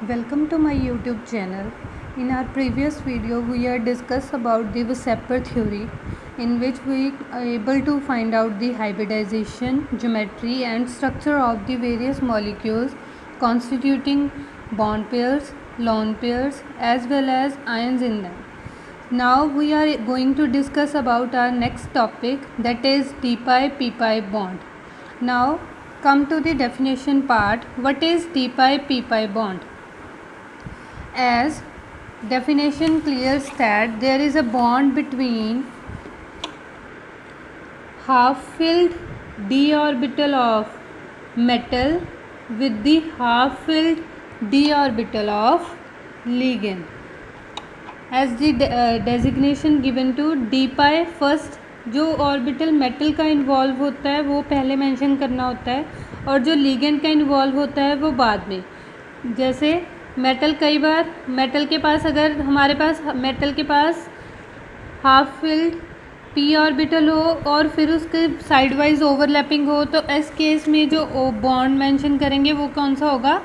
Welcome to my YouTube channel. In our previous video, we had discussed about the Weisser theory, in which we are able to find out the hybridization, geometry, and structure of the various molecules constituting bond pairs, lone pairs, as well as ions in them. Now we are going to discuss about our next topic, that is d-pi p-pi bond. Now come to the definition part. What is d-pi p-pi bond? As definition clears that there is a bond between half-filled d orbital of metal with the half-filled d orbital of ligand. As the designation given to d-pi, first जो orbital metal का involve होता है वो पहले mention करना होता है और जो लिगेंड का इन्वॉल्व होता है वो बाद में. जैसे मेटल, कई बार मेटल के पास, अगर हमारे पास मेटल के पास हाफ फिल्ड पी ऑर्बिटल हो और फिर उसके साइड वाइज ओवरलैपिंग हो, तो इस केस में जो बॉन्ड मेंशन करेंगे वो कौन सा होगा?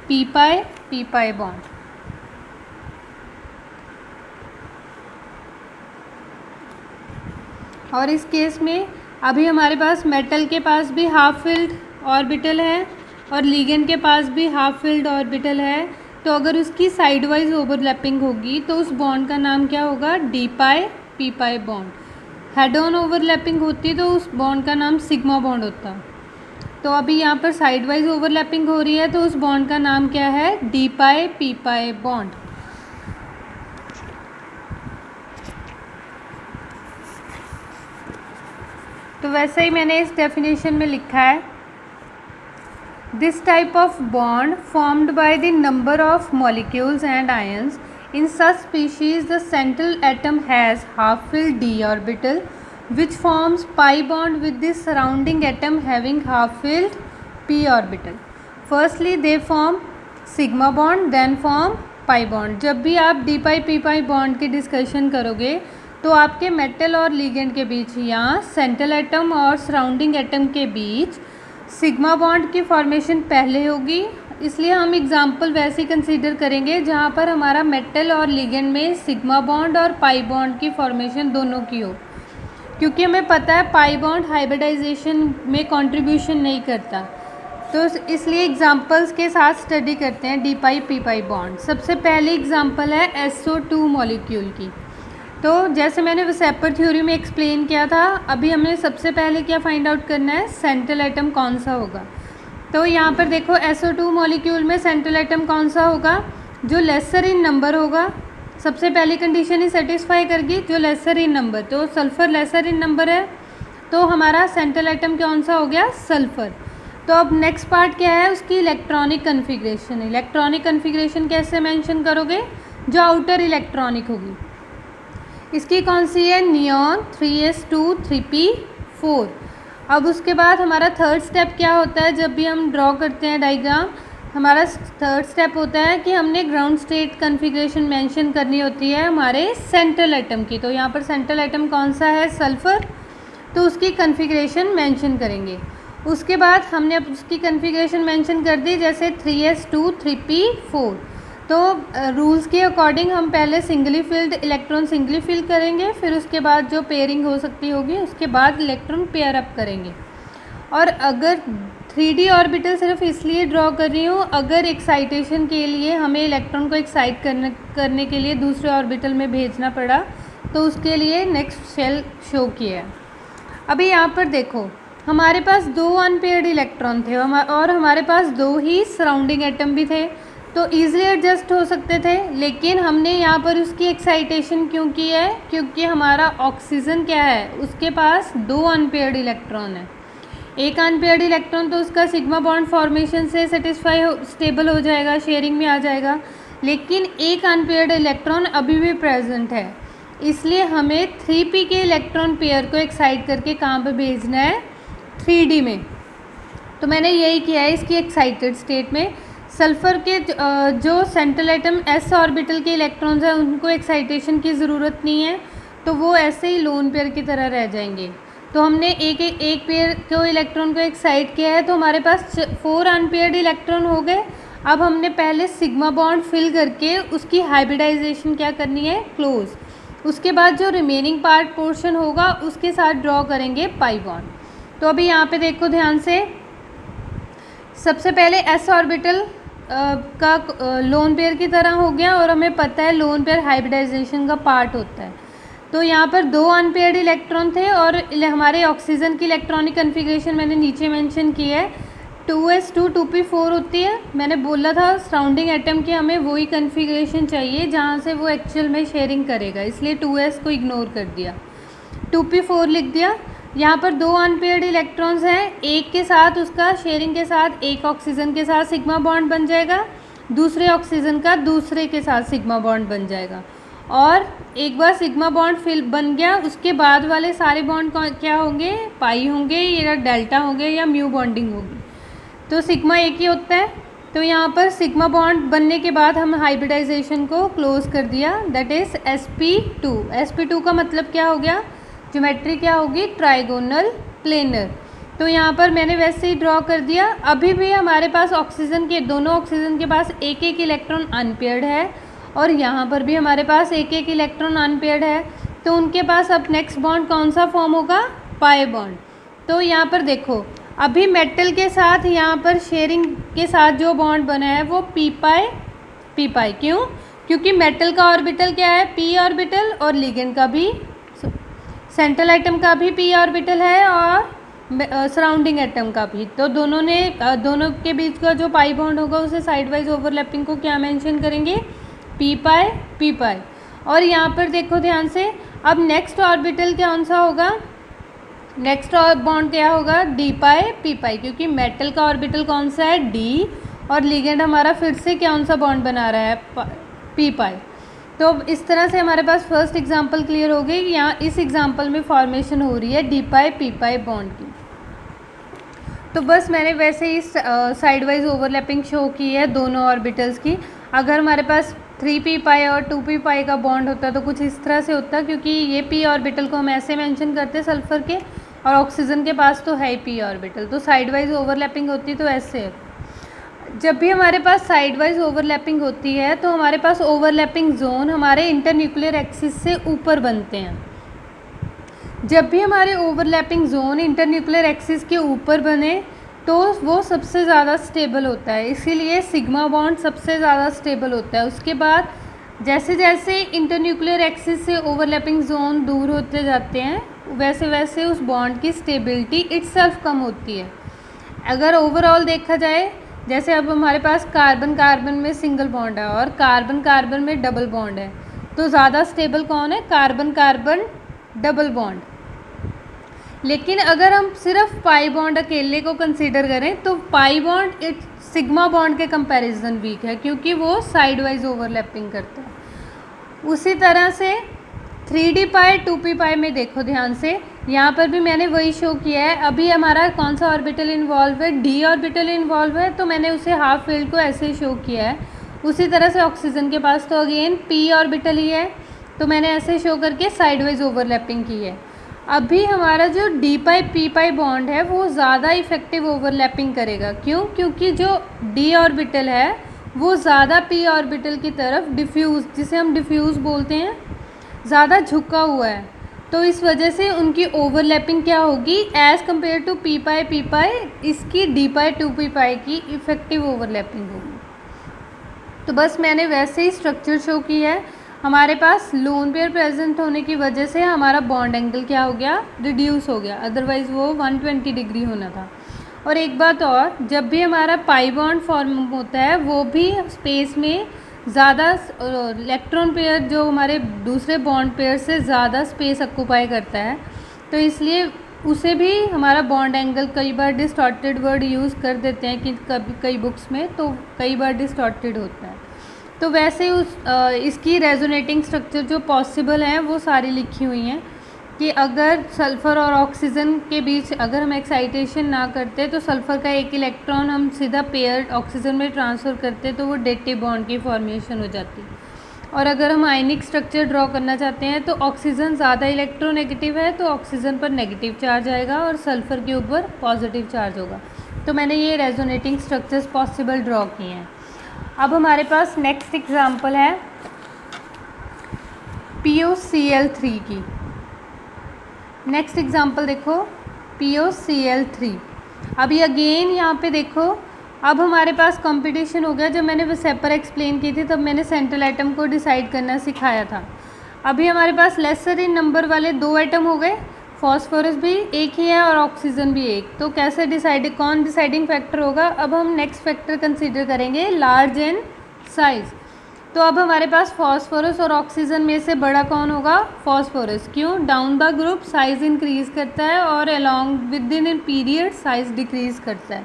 P pi bond. और इस केस में अभी हमारे पास मेटल के पास भी हाफ फिल्ड ऑर्बिटल है और लिगेंड के पास भी हाफ फिल्ड ऑर्बिटल है, तो अगर उसकी साइड वाइज ओवरलैपिंग होगी तो उस बॉन्ड का नाम क्या होगा? D pi P pi bond. Head on overlapping होती तो उस बॉन्ड का नाम सिग्मा बॉन्ड होता. तो अभी यहाँ पर साइड वाइज ओवरलैपिंग हो रही है तो उस बॉन्ड का नाम क्या है? डी पाई पी पाई बॉन्ड. तो वैसे ही मैंने इस डेफिनेशन में लिखा है, this type of bond formed by the number of molecules and ions in such species the central atom has half filled D orbital which forms pi bond with the surrounding atom having half filled p orbital. Firstly they form sigma bond, then form pi bond. जब भी आप d pi p pi bond की discussion करोगे तो आपके metal और ligand के बीच या सेंट्रल एटम और सराउंडिंग एटम के बीच सिग्मा बॉन्ड की फॉर्मेशन पहले होगी. इसलिए हम एग्जाम्पल वैसे ही कंसीडर करेंगे जहाँ पर हमारा मेटल और लिगेंड में सिग्मा बॉन्ड और पाई बॉन्ड की फॉर्मेशन दोनों की हो, क्योंकि हमें पता है पाई बॉन्ड हाइब्रिडाइजेशन में कंट्रीब्यूशन नहीं करता. तो इसलिए एग्जांपल्स के साथ स्टडी करते हैं डी पाई पी पाई बॉन्ड. सबसे पहली एग्जांपल है SO2 मॉलिक्यूल की. तो जैसे मैंने वेसेपर थ्योरी में एक्सप्लेन किया था, अभी हमें सबसे पहले क्या फाइंड आउट करना है? सेंट्रल एटम कौन सा होगा. तो यहाँ पर देखो SO2 मॉलिक्यूल में सेंट्रल एटम कौन सा होगा? जो लेसर इन नंबर होगा. सबसे पहली कंडीशन ही सेटिस्फाई करगी, जो लेसर इन नंबर. तो सल्फ़र लेसर इन नंबर है तो हमारा सेंट्रल एटम कौन सा हो गया? सल्फ़र. तो अब नेक्स्ट पार्ट क्या है? उसकी इलेक्ट्रॉनिक कन्फिग्रेशन. इलेक्ट्रॉनिक कन्फिग्रेशन कैसे मेंशन करोगे? जो आउटर इलेक्ट्रॉनिक होगी. इसकी कौन सी है? Neon 3s2 3p4. अब उसके बाद हमारा थर्ड स्टेप क्या होता है? जब भी हम ड्रॉ करते हैं डायग्राम, हमारा थर्ड स्टेप होता है कि हमने ग्राउंड स्टेट कन्फिग्रेशन मेंशन करनी होती है हमारे सेंट्रल एटम की. तो यहाँ पर सेंट्रल एटम कौन सा है? सल्फ़र. तो उसकी कन्फिग्रेशन मेंशन करेंगे. उसके बाद हमने अब उसकी कन्फिग्रेशन मेंशन कर दी, जैसे 3s2 3p4. तो रूल्स के अकॉर्डिंग हम पहले singly filled electron singly fill करेंगे, फिर उसके बाद जो पेयरिंग हो सकती होगी उसके बाद इलेक्ट्रॉन पेयर अप करेंगे. और अगर 3D ऑर्बिटल सिर्फ इसलिए ड्रॉ कर रही हूँ, अगर एक्साइटेशन के लिए हमें इलेक्ट्रॉन को एक्साइट करने के लिए दूसरे ऑर्बिटल में भेजना पड़ा, तो उसके लिए नेक्स्ट शेल शो किया है. अभी यहाँ पर देखो, हमारे पास दो अनपेयर्ड इलेक्ट्रॉन थे और हमारे पास दो ही सराउंडिंग एटम भी थे, तो ईजिली एडजस्ट हो सकते थे. लेकिन हमने यहाँ पर उसकी एक्साइटेशन क्यों की है? क्योंकि हमारा ऑक्सीजन क्या है? उसके पास दो अनपेयर्ड इलेक्ट्रॉन है. एक अनपेयर्ड इलेक्ट्रॉन तो उसका सिग्मा बॉन्ड फॉर्मेशन से स्टेबल हो जाएगा, शेयरिंग में आ जाएगा. लेकिन एक अनपेयर्ड इलेक्ट्रॉन अभी भी प्रेजेंट है, इसलिए हमें 3p के इलेक्ट्रॉन पेयर को एक्साइट करके कहाँ पे भेजना है? 3D में. तो मैंने यही किया है इसकी एक्साइटेड स्टेट में. सल्फ़र के जो सेंट्रल एटम s ऑर्बिटल के इलेक्ट्रॉन्स हैं उनको एक्साइटेशन की ज़रूरत नहीं है, तो वो ऐसे ही लोन पेयर की तरह रह जाएंगे. तो हमने एक पेयर को इलेक्ट्रॉन को एक्साइट किया है, तो हमारे पास 4 अनपेयर्ड इलेक्ट्रॉन हो गए. अब हमने पहले सिग्मा बॉन्ड फिल करके उसकी हाइब्रिडाइजेशन क्या करनी है, क्लोज। उसके बाद जो रिमेनिंग पार्ट पोर्शन होगा उसके साथ ड्रॉ करेंगे पाई बॉन्ड। तो अभी यहाँ पे देखो ध्यान से, सबसे पहले एस ऑर्बिटल का लोन पेयर की तरह हो गया, और हमें पता है लोन पेयर हाइब्रिडाइजेशन का पार्ट होता है। तो यहाँ पर 2 अनपेयर्ड इलेक्ट्रॉन थे, और हमारे ऑक्सीजन की इलेक्ट्रॉनिक कन्फिग्रेशन मैंने नीचे मेंशन की है, 2s2 2p4 होती है। मैंने बोला था सराउंडिंग एटम की हमें वही कन्फिग्रेशन चाहिए जहाँ से वो एक्चुअल में शेयरिंग करेगा, इसलिए 2s को इग्नोर कर दिया, 2p4 लिख दिया। यहाँ पर 2 अनपेयर्ड इलेक्ट्रॉन्स हैं, एक के साथ उसका शेयरिंग के साथ एक ऑक्सीजन के साथ सिग्मा बॉन्ड बन जाएगा, दूसरे ऑक्सीजन का दूसरे के साथ सिग्मा बॉन्ड बन जाएगा। और एक बार सिग्मा बॉन्ड फिल बन गया, उसके बाद वाले सारे बॉन्ड क्या होंगे, पाई होंगे या डेल्टा होंगे या म्यू बॉन्डिंग होगी। तो सिग्मा एक ही होता है। तो यहाँ पर सिग्मा बॉन्ड बनने के बाद हम हाइब्रिडाइजेशन को क्लोज कर दिया, दैट इज़ sp2। sp2 का मतलब क्या हो गया, ज्योमेट्री क्या होगी, ट्राइगोनल प्लेनर। तो यहाँ पर मैंने वैसे ही ड्रॉ कर दिया। अभी भी हमारे पास ऑक्सीजन के, दोनों ऑक्सीजन के पास एक एक इलेक्ट्रॉन अनपेयर्ड है, और यहाँ पर भी हमारे पास एक एक इलेक्ट्रॉन अनपेयर्ड है। तो उनके पास अब नेक्स्ट बॉन्ड कौन सा फॉर्म होगा, पाई बॉन्ड। तो यहाँ पर देखो, अभी मेटल के साथ यहाँ पर शेयरिंग के साथ जो बॉन्ड बना है वो पी पाई। क्यों, क्योंकि मेटल का ऑर्बिटल क्या है, p ऑर्बिटल, और लिगेंड का भी, सेंट्रल एटम का भी p ऑर्बिटल है, और सराउंडिंग एटम का भी। तो दोनों के बीच का जो पाई बॉन्ड होगा उसे साइड वाइज ओवरलैपिंग को क्या मेंशन करेंगे, पी पाई। और यहाँ पर देखो ध्यान से, अब नेक्स्ट ऑर्बिटल कौन सा होगा, नेक्स्ट बॉन्ड क्या होगा, डी पाई पी पाई, क्योंकि मेटल का ऑर्बिटल कौन सा है, डी, और लिगेंड हमारा फिर से कौन सा बॉन्ड बना रहा है, पी पाई। तो इस तरह से हमारे पास फर्स्ट एग्जांपल क्लियर हो गई। यहाँ इस एग्जांपल में फॉर्मेशन हो रही है डी पाई पी पाई बॉन्ड की। तो बस मैंने वैसे ही साइड वाइज ओवरलैपिंग शो की है दोनों ऑर्बिटल्स की। अगर हमारे पास 3p पाई और 2p पाई का बॉन्ड होता तो कुछ इस तरह से होता, क्योंकि ये p ऑर्बिटल को हम ऐसे मेंशन करते हैं सल्फर के, और ऑक्सीजन के पास तो है ही p ऑर्बिटल, तो साइड वाइज ओवरलैपिंग होती तो ऐसे है। जब भी हमारे पास साइड वाइज ओवरलैपिंग होती है तो हमारे पास ओवरलैपिंग जोन हमारे इंटरन्यूक्लियर एक्सिस से ऊपर बनते हैं। जब भी हमारे ओवरलैपिंग जोन इंटरन्यूक्लियर एक्सिस के ऊपर बने तो वो सबसे ज़्यादा स्टेबल होता है, इसीलिए सिग्मा बॉन्ड सबसे ज़्यादा स्टेबल होता है। उसके बाद जैसे जैसे इंटरन्यूक्लियर एक्सिस से ओवरलैपिंग जोन दूर होते जाते हैं वैसे वैसे उस बॉन्ड की स्टेबिलिटी इटसेल्फ कम होती है। अगर ओवरऑल देखा जाए, जैसे अब हमारे पास कार्बन कार्बन में सिंगल बॉन्ड है और कार्बन कार्बन में डबल बॉन्ड है, तो ज़्यादा स्टेबल कौन है, कार्बन कार्बन डबल बॉन्ड। लेकिन अगर हम सिर्फ पाई बॉन्ड अकेले को कंसीडर करें तो पाई बॉन्ड सिग्मा बॉन्ड के कंपैरिजन वीक है, क्योंकि वो साइड वाइज ओवरलैपिंग करता है। उसी तरह से 3d पाई 2p पाई में देखो ध्यान से, यहाँ पर भी मैंने वही शो किया है। अभी हमारा कौन सा ऑर्बिटल इन्वॉल्व है, d ऑर्बिटल इन्वॉल्व है, तो मैंने उसे हाफ फील्ड को ऐसे शो किया है। उसी तरह से ऑक्सीजन के पास तो अगेन p ऑर्बिटल ही है, तो मैंने ऐसे शो करके साइड वाइज ओवरलैपिंग की है। अभी हमारा जो d पाई p पाई बॉन्ड है वो ज़्यादा इफेक्टिव ओवरलैपिंग करेगा। क्यों, क्योंकि जो d ऑर्बिटल है वो ज़्यादा p ऑर्बिटल की तरफ डिफ्यूज़, जिसे हम डिफ्यूज़ बोलते हैं, ज़्यादा झुका हुआ है। तो इस वजह से उनकी ओवरलैपिंग क्या होगी, एज़ कम्पेयर टू p पाई इसकी d पाई 2p पाई की इफ़ेक्टिव ओवरलैपिंग होगी। तो बस मैंने वैसे ही स्ट्रक्चर शो किया है। हमारे पास लोन पेयर प्रेजेंट होने की वजह से हमारा बॉन्ड एंगल क्या हो गया, रिड्यूस हो गया, अदरवाइज़ वो 120 डिग्री होना था। और एक बात और, जब भी हमारा पाई बॉन्ड फॉर्म होता है वो भी स्पेस में ज़्यादा इलेक्ट्रॉन पेयर जो हमारे दूसरे बॉन्ड पेयर से ज़्यादा स्पेस ऑक्यूपाई करता है, तो इसलिए उसे भी हमारा बॉन्ड एंगल कई बार डिस्टॉर्टेड वर्ड यूज़ कर देते हैं कि कई बुक्स में, तो कई बार डिस्टॉर्टेड होता है। तो वैसे इसकी रेजोनेटिंग स्ट्रक्चर जो पॉसिबल हैं वो सारी लिखी हुई हैं कि अगर सल्फ़र और ऑक्सीजन के बीच अगर हम एक्साइटेशन ना करते तो सल्फ़र का एक इलेक्ट्रॉन हम सीधा पेयर ऑक्सीजन में ट्रांसफ़र करते तो वो डेटिव बॉन्ड की फॉर्मेशन हो जाती। और अगर हम आयनिक स्ट्रक्चर ड्रॉ करना चाहते हैं तो ऑक्सीजन ज़्यादा इलेक्ट्रोनेगेटिव है तो ऑक्सीजन पर नेगेटिव चार्ज आएगा और सल्फ़र के ऊपर पॉजिटिव चार्ज होगा। तो मैंने ये रेजोनेटिंग स्ट्रक्चर्स पॉसिबल ड्रॉ किए हैं। अब हमारे पास नेक्स्ट एग्जाम्पल है POCl3 की। नेक्स्ट एग्जाम्पल देखो POCl3। अभी अगेन यहाँ पे देखो, अब हमारे पास कंपटीशन हो गया। जब मैंने वो सेपर एक्सप्लेन की थी तब मैंने सेंट्रल एटम को डिसाइड करना सिखाया था। अभी हमारे पास लेसर इन नंबर वाले 2 एटम हो गए, फॉस्फोरस भी एक ही है और ऑक्सीजन भी एक। तो कैसे डिसाइड, कौन डिसाइडिंग फैक्टर होगा? अब हम नेक्स्ट फैक्टर कंसीडर करेंगे लार्ज इन साइज़। तो अब हमारे पास फॉस्फोरस और ऑक्सीजन में से बड़ा कौन होगा? फॉस्फोरस। क्यों? Down the group size increase करता है और along with in period size decrease करता है।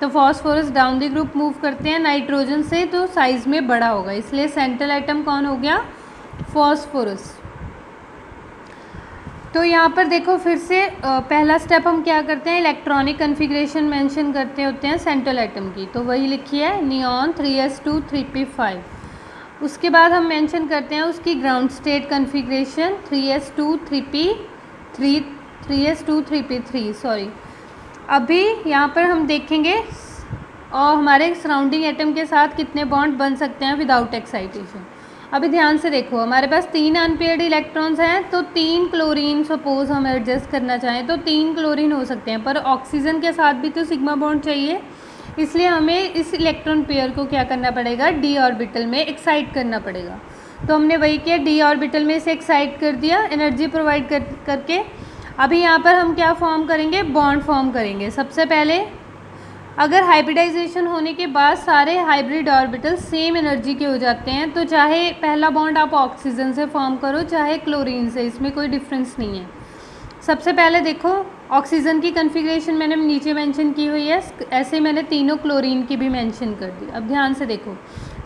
तो phosphorus down the group move करते हैं नाइट्रोजन से, तो साइज़ में बड़ा होगा, इसलिए सेंट्रल एटम कौन हो गया? फॉस्फोरस। तो यहाँ पर देखो फिर से पहला स्टेप हम क्या करते हैं? इलेक्ट्रॉनिक कन्फिग्रेशन मेंशन करते होते हैं सेंट्रल एटम की, तो वही लिखी है नियॉन 3s2 3p5। उसके बाद हम मेंशन करते हैं उसकी ground state configuration 3s2 3p3 3s2 3p3 sorry. अभी यहाँ पर हम देखेंगे और हमारे सराउंडिंग एटम के साथ कितने बॉन्ड बन सकते हैं विदाउट एक्साइटेशन। अभी ध्यान से देखो, हमारे पास 3 अनपेयर्ड इलेक्ट्रॉन्स हैं, तो 3 क्लोरीन सपोज हम एडजस्ट करना चाहें तो 3 क्लोरीन हो सकते हैं, पर ऑक्सीजन के साथ भी तो सिग्मा बॉन्ड चाहिए, इसलिए हमें इस इलेक्ट्रॉन पेयर को क्या करना पड़ेगा? डी ऑर्बिटल में एक्साइट करना पड़ेगा। तो हमने वही किया, डी ऑर्बिटल में इसे एक्साइट कर दिया एनर्जी प्रोवाइड करके। अभी यहाँ पर हम क्या फॉर्म करेंगे? बॉन्ड फॉर्म करेंगे। सबसे पहले अगर हाइब्रिडाइजेशन होने के बाद सारे हाइब्रिड ऑर्बिटल सेम एनर्जी के हो जाते हैं, तो चाहे पहला बॉन्ड आप ऑक्सीजन से फॉर्म करो चाहे क्लोरीन से, इसमें कोई डिफरेंस नहीं है। सबसे पहले देखो ऑक्सीजन की कन्फिग्रेशन मैंने नीचे मेंशन की हुई है, ऐसे मैंने तीनों क्लोरीन की भी मेंशन कर दी। अब ध्यान से देखो,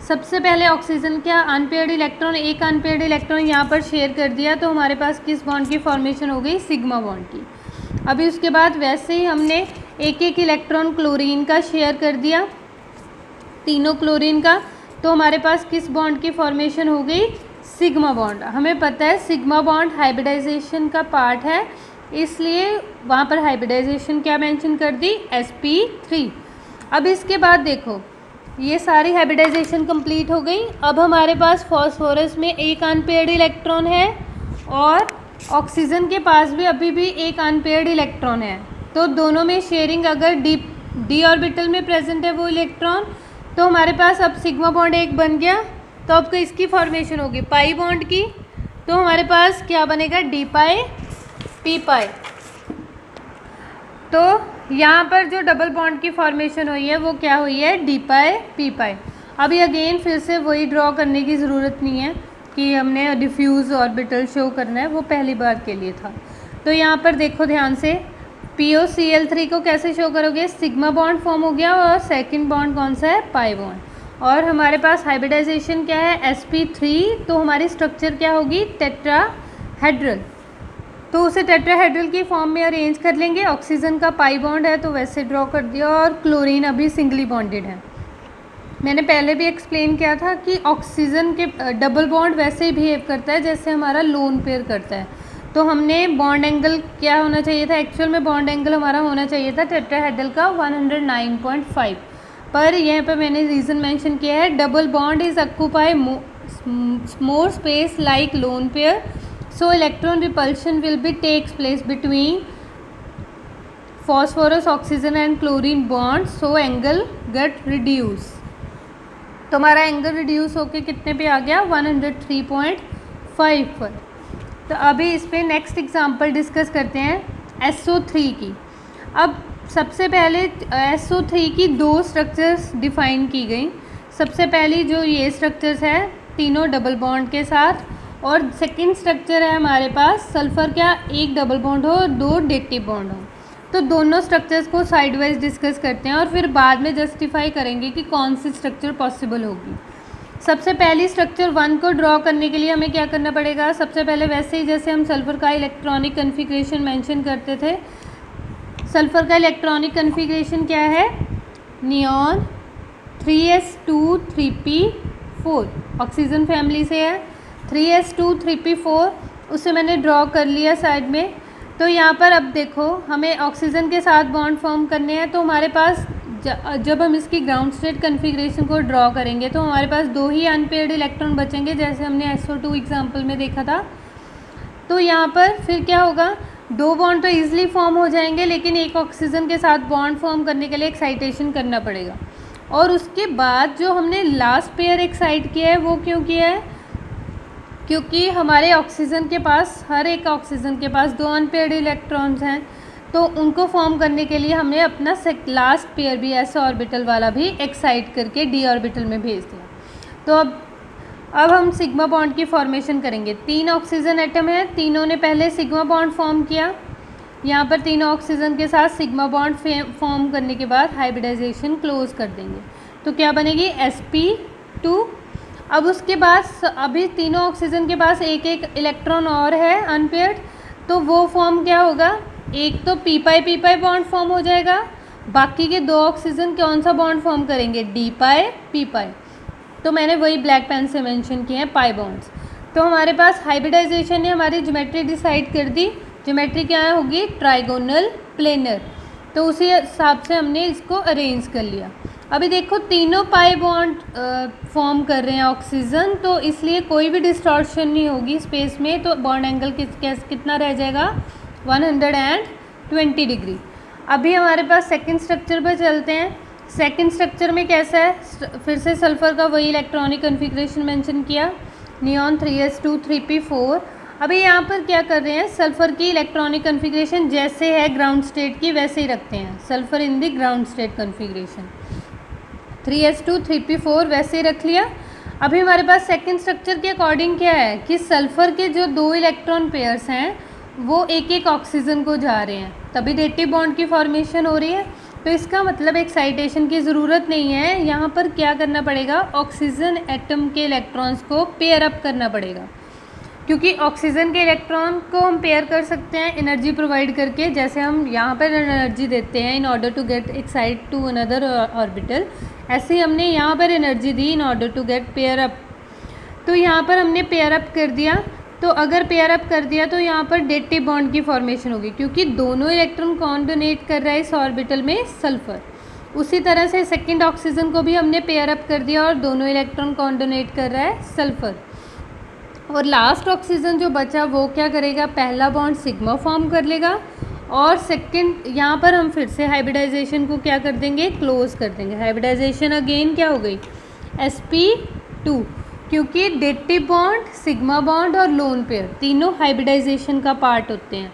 सबसे पहले ऑक्सीजन क्या अनपेयर्ड इलेक्ट्रॉन, एक अनपेयर्ड इलेक्ट्रॉन यहाँ पर शेयर कर दिया, तो हमारे पास किस बॉन्ड की फॉर्मेशन हो गई? सिग्मा बॉन्ड की। अभी उसके बाद वैसे ही हमने एक एक इलेक्ट्रॉन क्लोरीन का शेयर कर दिया, तीनों क्लोरीन का, तो हमारे पास किस बॉन्ड की फॉर्मेशन हो गई? Sigma bond. हमें पता है सिग्मा बॉन्ड हाइब्रिडाइजेशन का पार्ट है, इसलिए वहाँ पर हाइब्रिडाइजेशन क्या मेंशन कर दी? sp3। अब इसके बाद देखो ये सारी हाइब्रिडाइजेशन कंप्लीट हो गई। अब हमारे पास फॉस्फोरस में एक अनपेयर्ड इलेक्ट्रॉन है और ऑक्सीजन के पास भी अभी भी एक अनपेयर्ड इलेक्ट्रॉन है, तो दोनों में शेयरिंग अगर डी ऑर्बिटल में प्रेजेंट है वो इलेक्ट्रॉन, तो हमारे पास अब सिग्मा बॉन्ड एक बन गया। तो अब इसकी फॉर्मेशन होगी पाई बॉन्ड की, तो हमारे पास क्या बनेगा? डी पाई पी पाई। तो यहाँ पर जो डबल बॉन्ड की फॉर्मेशन हुई है वो क्या हुई है? डी पाई पी पाई। अभी अगेन फिर से वही ड्रॉ करने की ज़रूरत नहीं है कि हमने डिफ्यूज़ ऑर्बिटल शो करना है, वो पहली बार के लिए था। तो यहाँ पर देखो ध्यान से, POCl3 को कैसे शो करोगे? सिग्मा बॉन्ड फॉर्म हो गया और सेकंड बॉन्ड कौन सा है? Pi bond. और हमारे पास हाइब्रिडाइजेशन क्या है? sp3, तो हमारी स्ट्रक्चर क्या होगी? टेट्राहेड्रल। तो उसे टेट्राहेड्रल की फॉर्म में अरेंज कर लेंगे। ऑक्सीजन का पाई बॉन्ड है तो वैसे ड्रॉ कर दिया, और क्लोरीन अभी सिंगली बॉन्डेड है। मैंने पहले भी एक्सप्लेन किया था कि ऑक्सीजन के डबल बॉन्ड वैसे ही बिहेव करता है जैसे हमारा लोन पेयर करता है। तो हमने बॉन्ड एंगल क्या होना चाहिए था? एक्चुअल में बॉन्ड एंगल हमारा होना चाहिए था टेट्राहेड्रल का 109.5, पर यहाँ पे मैंने रीज़न मेंशन किया है double bond is occupy more space like lone pair, so electron repulsion will be takes place between phosphorus oxygen and chlorine bond, so angle get reduce। तो हमारा एंगल रिड्यूस होके कितने पे आ गया? 103.5 पर। तो अभी इस पर नेक्स्ट एग्जांपल डिस्कस करते हैं SO3 की। अब सबसे पहले SO3 की 2 स्ट्रक्चर्स डिफाइन की गई। सबसे पहली जो ये स्ट्रक्चर्स है तीनों डबल बॉन्ड के साथ, और सेकंड स्ट्रक्चर है हमारे पास सल्फ़र क्या एक डबल बॉन्ड हो और 2 डेटिव बॉन्ड हो। तो दोनों स्ट्रक्चर्स को साइड वाइज डिस्कस करते हैं और फिर बाद में जस्टिफाई करेंगे कि कौन सी स्ट्रक्चर पॉसिबल होगी। सबसे पहली स्ट्रक्चर 1 को ड्रॉ करने के लिए हमें क्या करना पड़ेगा? सबसे पहले वैसे ही जैसे हम सल्फ़र का इलेक्ट्रॉनिक कन्फिग्रेशन मेंशन करते थे, सल्फ़र का इलेक्ट्रॉनिक कन्फिग्रेशन क्या है? Neon 3s2 3p4, oxygen family से है 3s2 3p4, उसे मैंने ड्रॉ कर लिया साइड में। तो यहाँ पर अब देखो हमें ऑक्सीजन के साथ बॉन्ड फॉर्म करने हैं, तो हमारे पास जब हम इसकी ग्राउंड स्टेट कन्फिग्रेशन को ड्रॉ करेंगे तो हमारे पास 2 ही अनपेयर्ड इलेक्ट्रॉन बचेंगे, जैसे हमने SO2 एग्जाम्पल में देखा था। तो यहाँ पर फिर क्या होगा, 2 बॉन्ड तो ईजिली फॉर्म हो जाएंगे, लेकिन एक ऑक्सीजन के साथ बॉन्ड फॉर्म करने के लिए एक्साइटेशन करना पड़ेगा। और उसके बाद जो हमने लास्ट पेयर एक्साइट किया है वो क्यों किया है, क्योंकि हमारे ऑक्सीजन के पास, हर एक ऑक्सीजन के पास 2 अनपेयर्ड इलेक्ट्रॉन्स हैं, तो उनको फॉर्म करने के लिए हमने अपना लास्ट पेयर भी s ऑर्बिटल वाला भी एक्साइट करके d ऑर्बिटल में भेज दिया। तो अब हम सिग्मा बॉन्ड की फॉर्मेशन करेंगे। 3 ऑक्सीजन एटम है, तीनों ने पहले सिग्मा बॉन्ड फॉर्म किया। यहाँ पर तीनों ऑक्सीजन के साथ सिग्मा बॉन्ड फॉर्म करने के बाद हाइब्रिडाइजेशन क्लोज कर देंगे, तो क्या बनेगी sp2। अब उसके बाद अभी तीनों ऑक्सीजन के पास एक एक इलेक्ट्रॉन और है अनपेयर्ड, तो वो फॉर्म क्या होगा, एक तो p पाई बॉन्ड फॉर्म हो जाएगा, बाकी के 2 ऑक्सीजन कौन सा बॉन्ड फॉर्म करेंगे, d पाई p पाई। तो मैंने वही ब्लैक पेन से मेंशन किए हैं पाई बॉन्ड्स। तो हमारे पास हाइब्रिडाइजेशन ने हमारी ज्योमेट्री डिसाइड कर दी। ज्योमेट्री क्या होगी, ट्राइगोनल प्लेनर। तो उसी हिसाब से हमने इसको अरेंज कर लिया। अभी देखो तीनों पाई बॉन्ड फॉर्म कर रहे हैं ऑक्सीजन, तो इसलिए कोई भी डिस्टॉर्शन नहीं होगी स्पेस में, तो बॉन्ड एंगल कितना रह जाएगा, 120 डिग्री। अभी हमारे पास सेकंड स्ट्रक्चर पर चलते हैं। सेकंड स्ट्रक्चर में कैसा है, फिर से सल्फ़र का वही इलेक्ट्रॉनिक कन्फिग्रेशन मेंशन किया, नियॉन 3s2 3p4। अभी यहाँ पर क्या कर रहे हैं, सल्फ़र की इलेक्ट्रॉनिक कन्फिग्रेशन जैसे है ग्राउंड स्टेट की वैसे ही रखते हैं, sulphur in the ground state configuration 3s2 3p4 वैसे ही रख लिया। अभी हमारे पास सेकंड स्ट्रक्चर के अकॉर्डिंग क्या है कि सल्फ़र के जो 2 इलेक्ट्रॉन पेयर्स हैं वो एक एक ऑक्सीजन को जा रहे हैं, तभी डेटिव बॉन्ड की फॉर्मेशन हो रही है। तो इसका मतलब एक्साइटेशन की ज़रूरत नहीं है, यहाँ पर क्या करना पड़ेगा, ऑक्सीजन एटम के इलेक्ट्रॉन्स को पेयर अप करना पड़ेगा, क्योंकि ऑक्सीजन के इलेक्ट्रॉन को हम पेयर कर सकते हैं एनर्जी प्रोवाइड करके, जैसे हम यहाँ पर एनर्जी देते हैं in order to get excite to another orbital, ऐसे ही हमने यहाँ पर एनर्जी दी in order to get pair up. तो यहाँ पर हमने पेयर अप कर दिया, तो अगर पेयर अप कर दिया तो यहाँ पर डेटिव बॉन्ड की फॉर्मेशन होगी, क्योंकि दोनों इलेक्ट्रॉन कौन डोनेट कर रहा है इस ऑर्बिटल में, सल्फ़र। उसी तरह से सेकंड ऑक्सीजन को भी हमने पेयर अप कर दिया और दोनों इलेक्ट्रॉन कौन डोनेट कर रहा है, सल्फ़र। और लास्ट ऑक्सीजन जो बचा वो क्या करेगा, पहला बॉन्ड सिग्मा फॉर्म कर लेगा, और सेकंड यहाँ पर हम फिर से हाइब्रिडाइजेशन को क्या कर देंगे, क्लोज कर देंगे। हाइब्रिडाइजेशन अगेन क्या हो गई, sp2, क्योंकि डेटिव बॉन्ड, सिग्मा बॉन्ड और लोन पेयर तीनों हाइब्रिडाइजेशन का पार्ट होते हैं,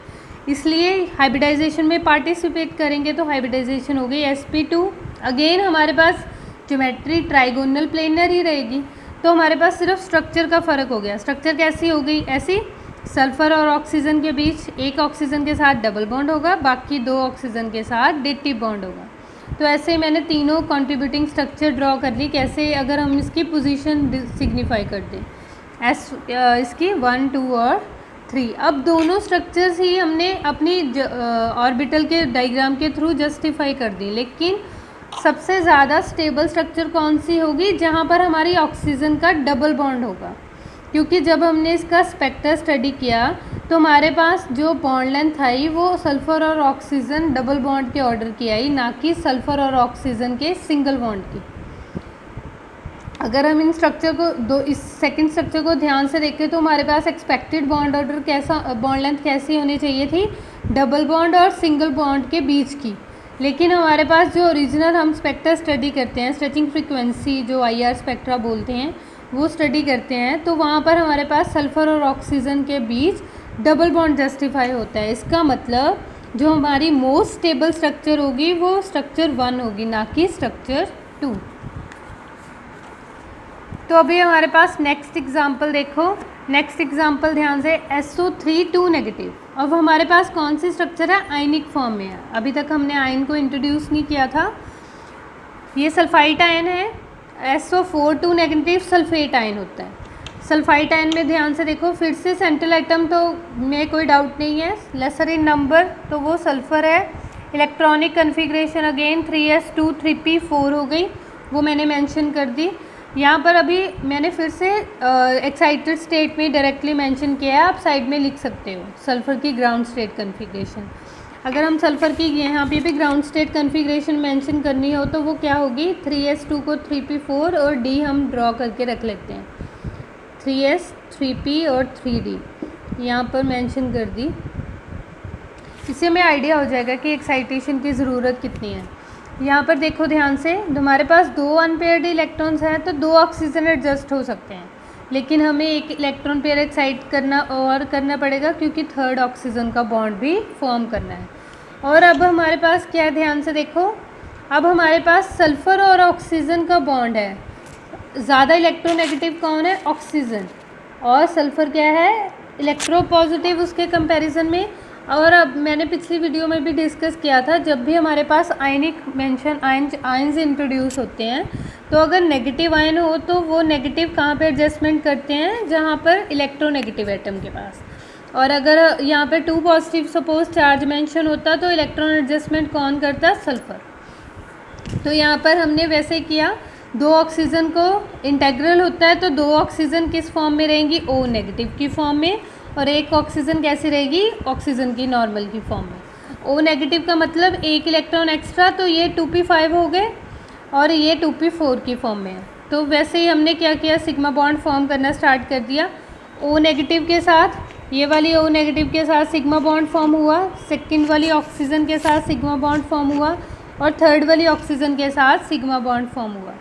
इसलिए हाइब्रिडाइजेशन में पार्टिसिपेट करेंगे, तो हाइब्रिडाइजेशन हो गई sp2। अगेन हमारे पास ज्योमेट्री ट्राइगोनल प्लेनर ही रहेगी, तो हमारे पास सिर्फ स्ट्रक्चर का फ़र्क हो गया। स्ट्रक्चर कैसी हो गई, ऐसी सल्फ़र और ऑक्सीजन के बीच एक ऑक्सीजन के साथ डबल बॉन्ड होगा, बाकी 2 ऑक्सीजन के साथ डेटिव बॉन्ड होगा। तो ऐसे ही मैंने तीनों कंट्रीब्यूटिंग स्ट्रक्चर ड्रॉ कर ली। कैसे, अगर हम इसकी पोजीशन सिग्निफाई कर दें इसकी 1 2 और 3। अब दोनों स्ट्रक्चर्स ही हमने अपनी ऑर्बिटल के डायग्राम के थ्रू जस्टिफाई कर दी, लेकिन सबसे ज़्यादा स्टेबल स्ट्रक्चर कौन सी होगी, जहाँ पर हमारी ऑक्सीजन का डबल बॉन्ड होगा, क्योंकि जब हमने इसका स्पेक्ट्रा स्टडी किया तो हमारे पास जो बॉन्ड लेंथ आई वो सल्फ़र और ऑक्सीजन डबल बॉन्ड के ऑर्डर की आई, ना कि सल्फ़र और ऑक्सीजन के सिंगल बॉन्ड की। अगर हम इन स्ट्रक्चर को इस सेकंड स्ट्रक्चर को ध्यान से देखें तो हमारे पास एक्सपेक्टेड बॉन्ड ऑर्डर कैसा, बॉन्ड लेंथ कैसी होनी चाहिए थी, डबल बॉन्ड और सिंगल बॉन्ड के बीच की। लेकिन हमारे पास जो ओरिजिनल हम स्पेक्ट्रा स्टडी करते हैं, स्ट्रेचिंग फ्रीक्वेंसी जो IR स्पेक्ट्रा बोलते हैं, वो स्टडी करते हैं, तो वहाँ पर हमारे पास सल्फ़र और ऑक्सीजन के बीच डबल बॉन्ड जस्टिफाई होता है। इसका मतलब जो हमारी मोस्ट स्टेबल स्ट्रक्चर होगी वो स्ट्रक्चर 1 होगी, ना कि स्ट्रक्चर 2। तो अभी हमारे पास नेक्स्ट एग्जांपल देखो। नेक्स्ट एग्जांपल ध्यान से, SO3 2 नेगेटिव। अब हमारे पास कौन सी स्ट्रक्चर है, आयनिक फॉर्म में है। अभी तक हमने आयन को इंट्रोड्यूस नहीं किया था। ये सल्फाइट आयन है, SO4 2 नेगेटिव सल्फेट आयन होता है। सल्फाइट आयन में ध्यान से देखो, फिर से सेंट्रल एटम तो में कोई डाउट नहीं है, लेसर इन नंबर, तो वो सल्फ़र है। Electronic configuration again 3s2 3p4 हो गई, वो मैंने मेंशन कर दी। यहाँ पर अभी मैंने फिर से एक्साइटेड स्टेट में डायरेक्टली मेंशन किया है, आप साइड में लिख सकते हो, सल्फ़र की ग्राउंड स्टेट कन्फिग्रेशन। अगर हम सल्फ़र की यहाँ पे भी ग्राउंड स्टेट कन्फिग्रेशन मेंशन करनी हो तो वो क्या होगी, 3s2 को 3p4 और d हम ड्रॉ करके रख लेते हैं, 3s 3p और 3d यहाँ पर मेंशन कर दी। इससे हमें आइडिया हो जाएगा कि एक्साइटेशन की ज़रूरत कितनी है। यहाँ पर देखो ध्यान से, हमारे पास 2 अनपेयर्ड इलेक्ट्रॉन्स हैं तो 2 ऑक्सीजन एडजस्ट हो सकते हैं, लेकिन हमें एक इलेक्ट्रॉन पेयर एक्साइट करना पड़ेगा क्योंकि थर्ड ऑक्सीजन का बॉन्ड भी फॉर्म करना है। और अब हमारे पास क्या है, ध्यान से देखो, अब हमारे पास सल्फ़र और ऑक्सीजन का बॉन्ड है। ज़्यादा इलेक्ट्रोनेगेटिव कौन है, ऑक्सीजन, और सल्फ़र क्या है, इलेक्ट्रोपॉजिटिव उसके कंपैरिजन में। और अब मैंने पिछली वीडियो में भी डिस्कस किया था, जब भी हमारे पास आयनिक मेंशन आयन्स इंट्रोड्यूस होते हैं तो अगर नेगेटिव आयन हो तो वो नेगेटिव कहाँ पे एडजस्टमेंट करते हैं, जहाँ पर इलेक्ट्रोनेगेटिव एटम के पास। और अगर यहाँ पे 2 पॉजिटिव सपोज चार्ज मेंशन होता तो इलेक्ट्रॉन एडजस्टमेंट कौन करता, सल्फ़र। तो यहाँ पर हमने वैसे किया, 2 ऑक्सीजन को इंटेग्रल होता है तो 2 ऑक्सीजन किस फॉर्म में रहेंगी, O नेगेटिव की फॉर्म में, और 1 ऑक्सीजन कैसी रहेगी, ऑक्सीजन की नॉर्मल की फॉर्म में। O नेगेटिव का मतलब 1 इलेक्ट्रॉन एक्स्ट्रा, तो ये 2p5 हो गए और ये 2p4 की फॉर्म में है। तो वैसे ही हमने क्या किया, सिग्मा बॉन्ड फॉर्म करना स्टार्ट कर दिया। O नेगेटिव के साथ, ये वाली O नेगेटिव के साथ सिग्मा बॉन्ड फॉर्म हुआ, सेकंड वाली ऑक्सीजन के साथ सिग्मा बॉन्ड फॉर्म हुआ, और थर्ड वाली ऑक्सीजन के साथ सिग्मा बॉन्ड फॉर्म हुआ।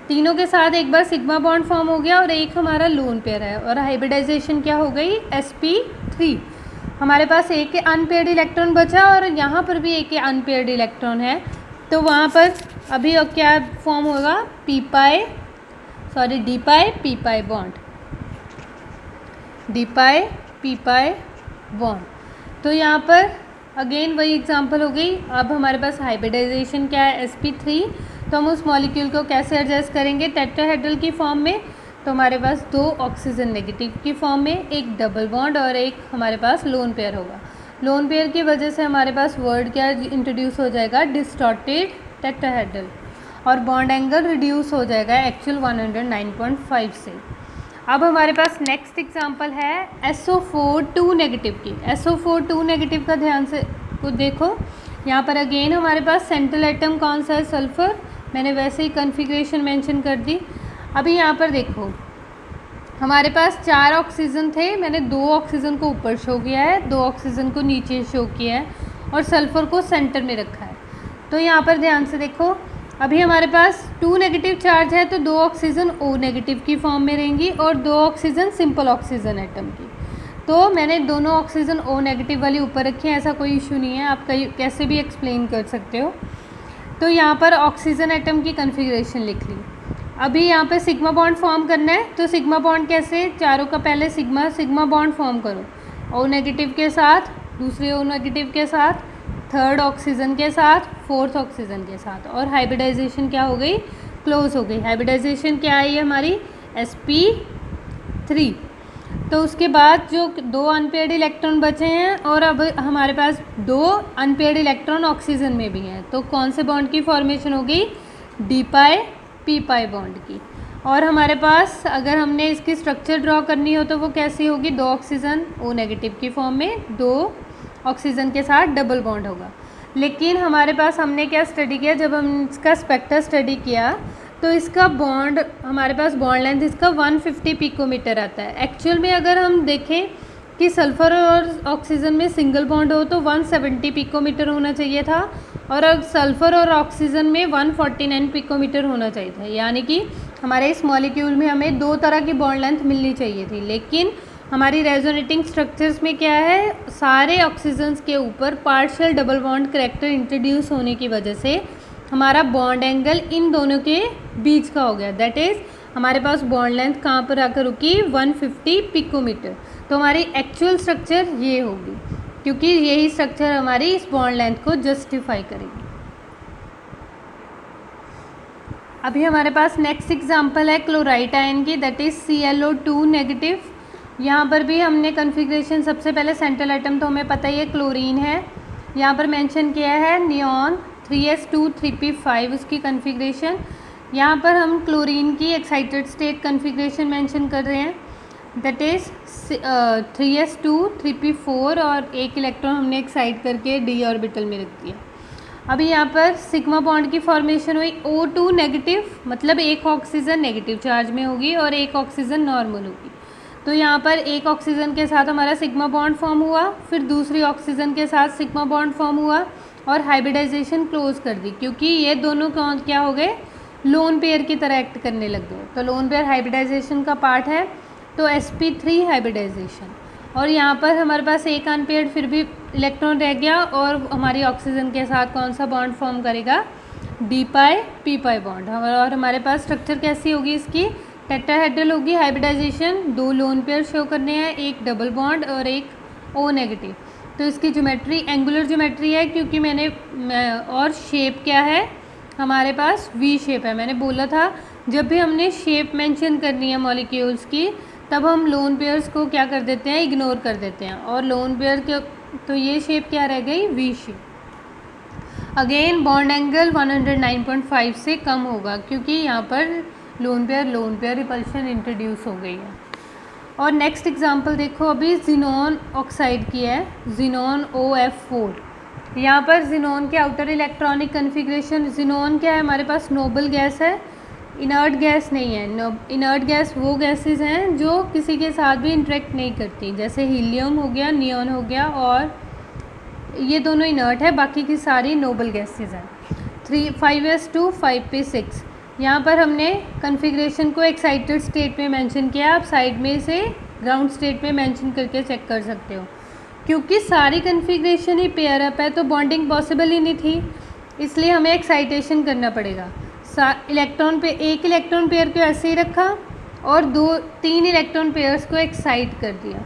तीनों के साथ एक बार सिग्मा बॉन्ड फॉर्म हो गया और एक हमारा लोन पेयर है, और हाइब्रिडाइजेशन क्या हो गई, sp3। हमारे पास एक अनपेयर्ड इलेक्ट्रॉन बचा और यहाँ पर भी एक अनपेयर्ड इलेक्ट्रॉन है, तो वहाँ पर अभी क्या फॉर्म होगा, डी पाई पी पाई बॉन्ड, डी पाई पी पाई बॉन्ड। तो यहाँ पर अगेन वही एग्जांपल हो गई। अब हमारे पास हाइब्रिडाइजेशन क्या है, sp3, तो हम उस मॉलिक्यूल को कैसे एडजस्ट करेंगे, टेट्राहेड्रल की फॉर्म में। तो हमारे पास 2 ऑक्सीजन नेगेटिव की फॉर्म में, एक डबल बॉन्ड और एक हमारे पास लोन पेयर होगा। लोन पेयर की वजह से हमारे पास वर्ड क्या इंट्रोड्यूस हो जाएगा, डिस्टॉर्टेड टेट्राहेड्रल, और बॉन्ड एंगल रिड्यूस हो जाएगा एक्चुअल 109.5 से। अब हमारे पास नेक्स्ट एग्जांपल है SO4 2 नेगेटिव की। SO4 2 नेगेटिव का ध्यान से कुछ देखो, यहाँ पर अगेन हमारे पास सेंट्रल एटम कौन सा है, सल्फ़र। मैंने वैसे ही कन्फिग्रेशन मेंशन कर दी। अभी यहाँ पर देखो, हमारे पास 4 ऑक्सीजन थे, मैंने 2 ऑक्सीजन को ऊपर शो किया है, 2 ऑक्सीजन को नीचे शो किया है, और सल्फ़र को सेंटर में रखा है। तो यहाँ पर ध्यान से देखो, अभी हमारे पास 2 नेगेटिव चार्ज है तो 2 ऑक्सीजन O नेगेटिव की फॉर्म में रहेंगी और 2 ऑक्सीजन सिंपल ऑक्सीजन एटम की। तो मैंने दोनों ऑक्सीजन O नेगेटिव वाली ऊपर रखी है, ऐसा कोई इशू नहीं है, आप कैसे भी एक्सप्लेन कर सकते हो। तो यहाँ पर ऑक्सीजन एटम की कन्फिग्रेशन लिख ली। अभी यहाँ पे सिग्मा बॉन्ड फॉर्म करना है, तो सिग्मा बॉन्ड कैसे, चारों का पहले सिग्मा बॉन्ड फॉर्म करो, O नेगेटिव के साथ, दूसरे O नेगेटिव के साथ, थर्ड ऑक्सीजन के साथ, फोर्थ ऑक्सीजन के साथ, और हाइब्रिडाइजेशन क्या हो गई, क्लोज हो गई। हाइब्रिडाइजेशन क्या आई है हमारी, sp3। तो उसके बाद जो 2 अनपेयर्ड इलेक्ट्रॉन बचे हैं, और अब हमारे पास 2 अनपेयर्ड इलेक्ट्रॉन ऑक्सीजन में भी हैं, तो कौन से बॉन्ड की फॉर्मेशन हो गई, डी पाई पी पाई बॉन्ड की। और हमारे पास अगर हमने इसकी स्ट्रक्चर ड्रॉ करनी हो तो वो कैसी होगी, 2 ऑक्सीजन O नेगेटिव की फॉर्म में, 2 ऑक्सीजन के साथ डबल बॉन्ड होगा। लेकिन हमारे पास हमने क्या स्टडी किया, जब हम इसका स्पेक्ट्रा स्टडी किया तो इसका बॉन्ड, हमारे पास बॉन्ड लेंथ इसका 150 पिकोमीटर आता है। एक्चुअल में अगर हम देखें कि सल्फ़र और ऑक्सीजन में सिंगल बॉन्ड हो तो 170 पिकोमीटर होना चाहिए था, और अब सल्फ़र और ऑक्सीजन में 149 पिकोमीटर होना चाहिए था। यानी कि हमारे इस मॉलिक्यूल में हमें 2 तरह की बॉन्ड लेंथ मिलनी चाहिए थी, लेकिन हमारी रेजोनेटिंग स्ट्रक्चर्स में क्या है, सारे ऑक्सीजन्स के ऊपर partial double bond character introduce होने की वजह से हमारा बॉन्ड एंगल इन दोनों के बीच का हो गया। दैट इज़ हमारे पास बॉन्ड लेंथ कहाँ पर आकर रुकी, 150 पिकोमीटर। तो हमारी एक्चुअल स्ट्रक्चर ये होगी, क्योंकि यही स्ट्रक्चर हमारी इस बॉन्ड लेंथ को जस्टिफाई करेगी। अभी हमारे पास नेक्स्ट एग्जांपल है क्लोराइड आयन की, दैट इज़ ClO2 नेगेटिव। यहाँ पर भी हमने कन्फिग्रेशन, सबसे पहले सेंट्रल एटम तो हमें पता ही है क्लोरीन है, यहाँ पर मेंशन किया है नियॉन 3s2 3p5 उसकी कन्फिग्रेशन। यहाँ पर हम क्लोरीन की एक्साइटेड स्टेट कन्फिग्रेशन मेंशन कर रहे हैं। दैट इज़ 3s2 3p4 और एक इलेक्ट्रॉन हमने एक्साइट करके डी ऑर्बिटल में रख दिया। अभी यहाँ पर सिग्मा बॉन्ड की फॉर्मेशन हुई O2 नेगेटिव, मतलब एक ऑक्सीजन नेगेटिव चार्ज में होगी और एक ऑक्सीजन नॉर्मल होगी। तो यहाँ पर एक ऑक्सीजन के साथ हमारा सिग्मा बॉन्ड फॉर्म हुआ, फिर दूसरी ऑक्सीजन के साथ सिग्मा बॉन्ड फॉर्म हुआ और हाइब्रिडाइजेशन क्लोज कर दी, क्योंकि ये दोनों क्या हो गए, लोन पेयर की तरह एक्ट करने लग गए। तो लोन पेयर हाइब्रिडाइजेशन का पार्ट है, तो sp3 हाइब्रिडाइजेशन। और यहाँ पर हमारे पास एक अनपेयर्ड फिर भी इलेक्ट्रॉन रह गया और हमारी ऑक्सीजन के साथ कौन सा बॉन्ड फॉर्म करेगा, डी पाई पी पाई बॉन्ड। और हमारे पास स्ट्रक्चर कैसी होगी इसकी, टेट्राहेड्रल होगी। हाइब्रिडाइजेशन, दो लोन पेयर शो करने हैं, एक डबल बॉन्ड और एक ओ नेगेटिव। तो इसकी ज्योमेट्री एंगुलर ज्योमेट्री है, क्योंकि और शेप क्या है हमारे पास, वी शेप है। मैंने बोला था जब भी हमने शेप मेंशन करनी है मॉलिक्यूल्स की, तब हम लोन पेयर्स को क्या कर देते हैं, इग्नोर कर देते हैं। और लोन पेयर के तो ये शेप क्या रह गई, V shape. Again bond angle 109.5 से कम होगा, क्योंकि यहाँ पर लोन पेयर रिपल्शन इंट्रोड्यूस हो गई है। और नेक्स्ट एग्जांपल देखो, अभी जिनोन ऑक्साइड की है, जिनोन OF4। यहाँ पर जिनोन के आउटर इलेक्ट्रॉनिक कन्फिग्रेशन, जिनोन क्या है हमारे पास, नोबल गैस है, इनर्ट गैस नहीं है। इनर्ट गैस वो गैसेस हैं जो किसी के साथ भी इंटरेक्ट नहीं करती, जैसे हीलियम हो गया, नियॉन हो गया, और ये दोनों इनर्ट है, बाकी की सारी नोबल गैसेस हैं। 5s2 5p6। यहाँ पर हमने कन्फिग्रेशन को एक्साइटेड स्टेट में मेंशन किया, आप साइड में से ग्राउंड स्टेट में मेंशन करके चेक कर सकते हो। क्योंकि सारी कन्फिग्रेशन ही पेयर अप है, तो बॉन्डिंग पॉसिबल ही नहीं थी, इसलिए हमें एक्साइटेशन करना पड़ेगा। एक इलेक्ट्रॉन पेयर को ऐसे ही रखा और 3 इलेक्ट्रॉन पेयर्स को एक्साइट कर दिया।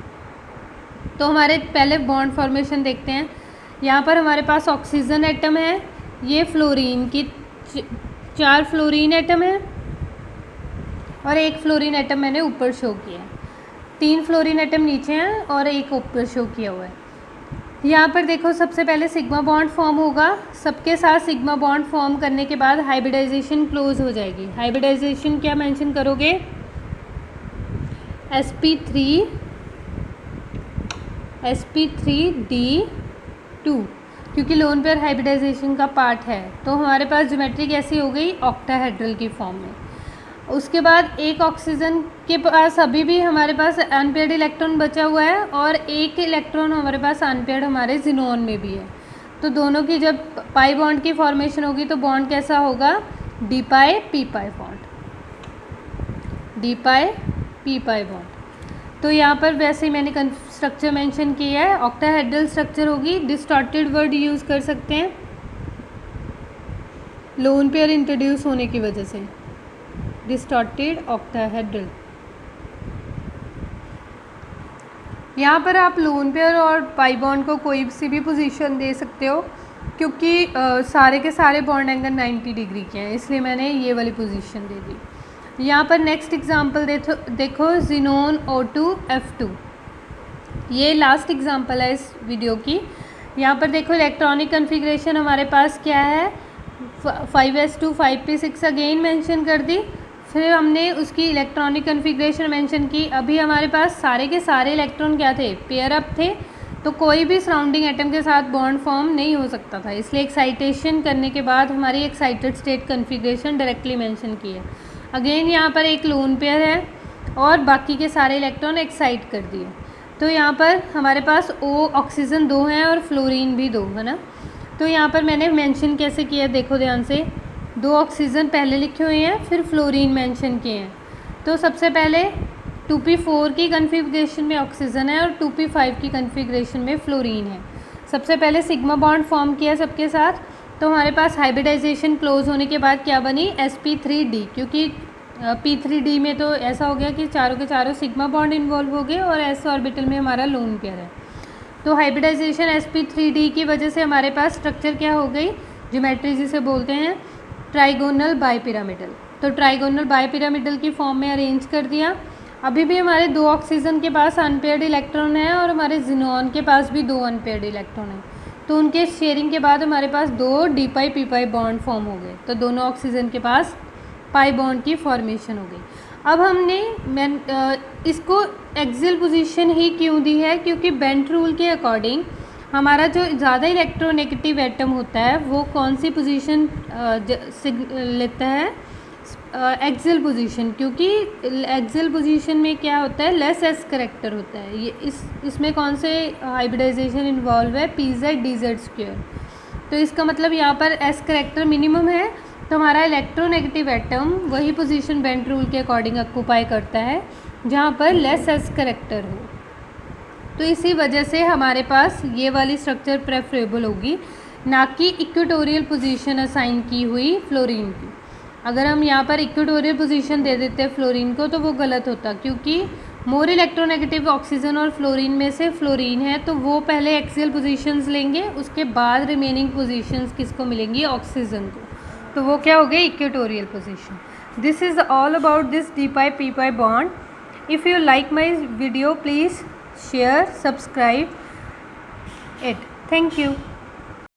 तो हमारे पहले बॉन्ड फॉर्मेशन देखते हैं। यहाँ पर हमारे पास ऑक्सीजन एटम है, ये फ्लोरीन की 4 फ्लोरीन एटम है और एक फ्लोरीन एटम मैंने ऊपर शो किया है। 3 फ्लोरीन एटम नीचे हैं और एक ऊपर शो किया हुआ है। यहाँ पर देखो, सबसे पहले सिग्मा बॉन्ड फॉर्म होगा, सबके साथ सिग्मा बॉन्ड फॉर्म करने के बाद हाइब्रिडाइजेशन क्लोज हो जाएगी। हाइब्रिडाइजेशन क्या मेंशन करोगे, sp3d2, क्योंकि लोन पेयर हाइब्रिडाइजेशन का पार्ट है। तो हमारे पास ज्योमेट्री कैसी हो गई, ऑक्टाहेड्रल की फॉर्म में। उसके बाद एक ऑक्सीजन के पास अभी भी हमारे पास अनपेयर्ड इलेक्ट्रॉन बचा हुआ है और एक इलेक्ट्रॉन हमारे पास अनपेयर्ड हमारे जिनोन में भी है। तो दोनों की जब पाई बॉन्ड की फॉर्मेशन होगी तो बॉन्ड कैसा होगा, डी पाई पी पाई बॉन्ड, डी पाई पी पाई बॉन्ड। तो यहाँ पर वैसे ही मैंने स्ट्रक्चर मेंशन किया है, ऑक्टाहेड्रल स्ट्रक्चर होगी। डिस्टॉर्टेड वर्ड यूज़ कर सकते हैं लोन पेयर इंट्रोड्यूस होने की वजह से, डिस्टॉर्टेड ऑक्टाहेड्रल। यहाँ पर आप लोन पेयर और पाई बॉन्ड को कोई सी भी पोजीशन दे सकते हो, क्योंकि सारे के सारे बॉन्ड एंगल 90 डिग्री के हैं, इसलिए मैंने ये वाली पोजीशन दे दी। यहाँ पर नेक्स्ट एग्जांपल देखो, जिनोन O2F2। ये लास्ट एग्जांपल है इस वीडियो की। यहाँ पर देखो इलेक्ट्रॉनिक कन्फिग्रेशन हमारे पास क्या है, 5s2 5p6 अगेन मेंशन कर दी। फिर हमने उसकी इलेक्ट्रॉनिक कन्फिग्रेशन मेंशन की। अभी हमारे पास सारे के सारे इलेक्ट्रॉन क्या थे, पेयर अप थे, तो कोई भी सराउंडिंग एटम के साथ बॉन्ड फॉर्म नहीं हो सकता था, इसलिए एक्साइटेशन करने के बाद हमारी excited state configuration directly mention की है। अगेन यहाँ पर एक लोन पेयर है और बाकी के सारे इलेक्ट्रॉन एक्साइट कर दिए। तो यहाँ पर हमारे पास ऑक्सीजन 2 हैं और फ्लोरीन भी 2 है ना। तो यहाँ पर मैंने मेंशन कैसे किया, देखो ध्यान से, 2 ऑक्सीजन पहले लिखे हुए हैं, फिर फ्लोरीन मेंशन किए हैं। तो सबसे पहले 2p4 की कन्फिग्रेशन में ऑक्सीजन है और 2p5 की कन्फिग्रेशन में फ्लोरीन है। सबसे पहले सिग्मा बॉन्ड फॉर्म किया सबके साथ, तो हमारे पास हाइब्रिडाइजेशन क्लोज होने के बाद क्या बनी, sp3d, क्योंकि p3d में तो ऐसा हो गया कि चारों के चारों सिग्मा बॉन्ड इन्वॉल्व हो गए और s ऑर्बिटल में हमारा लोन पेयर है। तो हाइब्रिडाइजेशन sp3d की वजह से हमारे पास स्ट्रक्चर क्या हो गई, ज्योमेट्री जिसे बोलते हैं ट्राइगोनल बाइपिरामिडल। तो ट्राइगोनल बाइपिरामिडल की फॉर्म में अरेंज कर दिया। अभी भी हमारे 2 ऑक्सीजन के पास अनपेयर्ड इलेक्ट्रॉन है और हमारे जिनोन के पास भी 2 अनपेयर्ड इलेक्ट्रॉन है। तो उनके शेयरिंग के बाद हमारे पास 2 डी पाई पी पाई बॉन्ड फॉर्म हो गए। तो दोनों ऑक्सीजन के पास पाई बॉन्ड की फॉर्मेशन हो गई। अब हमने इसको एक्सियल पोजीशन ही क्यों दी है, क्योंकि बेंट रूल के अकॉर्डिंग हमारा जो ज़्यादा इलेक्ट्रोनेगेटिव एटम होता है वो कौन सी पोजीशन लेता है, एक्सियल पोजीशन, क्योंकि एक्सियल पोजीशन में क्या होता है, लेस एस करेक्टर होता है। ये इसमें कौन से हाइब्रिडाइजेशन इन्वॉल्व है, PZ DZ स्क्वायर। तो इसका मतलब यहाँ पर एस करेक्टर मिनिमम है, तो हमारा इलेक्ट्रोनेगेटिव एटम वही पोजीशन बेंट रूल के अकॉर्डिंग ऑक्यूपाई करता है जहाँ पर लेस एस करेक्टर हो। तो इसी वजह से हमारे पास ये वाली स्ट्रक्चर प्रेफरेबल होगी, ना कि इक्वेटोरियल पोजीशन असाइन की हुई फ्लोरीन की। अगर हम यहाँ पर इक्वेटोरियल पोजीशन दे देते हैं फ्लोरीन को तो वो गलत होता, क्योंकि मोर इलेक्ट्रोनेगेटिव ऑक्सीजन और फ्लोरीन में से फ्लोरीन है, तो वो पहले एक्सियल पोजीशंस लेंगे, उसके बाद रिमेनिंग पोजीशंस किसको मिलेंगी, ऑक्सीजन को। तो वो क्या हो गई, equatorial position. This is all about this D pi P pi bond. If you like my video please share, subscribe it. Thank you.